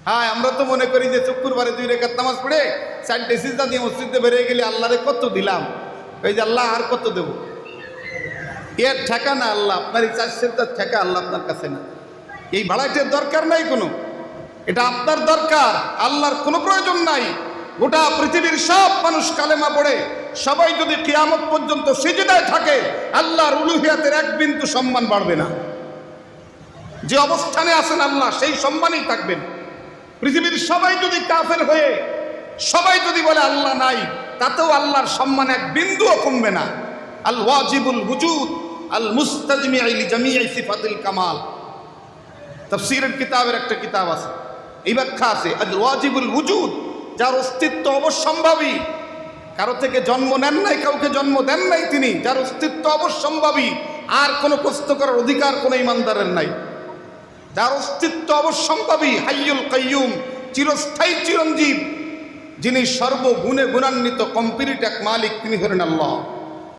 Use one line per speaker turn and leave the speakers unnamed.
হ্যাঁ, আমরা তো মনে করি যে শুক্রবারে 2 রাকাত নামাজ পড়ে 4টে সিজদা দিয়ে মসজিদে বেরিয়ে গেলে আল্লাহরে কত দিলাম, এই যে আল্লাহ আর কত দেব, এর ঠেকা না আল্লাহ, আপনার এই 4 সিজদার ঠেকা আল্লাহ আপনার কাছে না। এই ভাড়াইটের দরকার নাই কোনো, এটা আপনার দরকার, আল্লাহর কোনো প্রয়োজন নাই। গোটা পৃথিবীর সব মানুষ কালেমা পড়ে সবাই যদি কিয়ামত পর্যন্ত সিজদায় থাকে, আল্লাহর উলুহিয়াতের এক বিন্দু সম্মান বাড়বে না। যে অবস্থানে আছেন আল্লাহ সেই সম্মানই থাকবেন। পৃথিবীর সবাই যদি কাফের হয়ে সবাই যদি বলে আল্লাহ নাই, তাতেও আল্লাহর সম্মান এক বিন্দুও কমবে না। আল ওয়াজিবুল ওয়ুজুদ আল মুস্তাজমি লিজামিই সিফাতিল কামাল, তাফসীরের কিতাবের একটা কিতাব আছে, এই ব্যাখ্যা আছে আল ওয়াজিবুল ওয়ুজুদ, যার অস্তিত্ব অবশ্যম্ভাবী, কারো থেকে জন্ম নেন নাই, কাউকে জন্ম দেন নাই তিনি, যার অস্তিত্ব অবশ্যম্ভাবী, আর কোনো প্রশ্ন করার অধিকার কোনো ইমানদারের নাই। যার অস্তিত্ব অবশ্যম্ভাবী, হাইয়ুল কাইয়ুম, চিরস্থায়ী চিরঞ্জীব, যিনি সর্বগুণে গুণান্বিত, কমপ্লিট এক মালিক, তিনি হলেন আল্লাহ।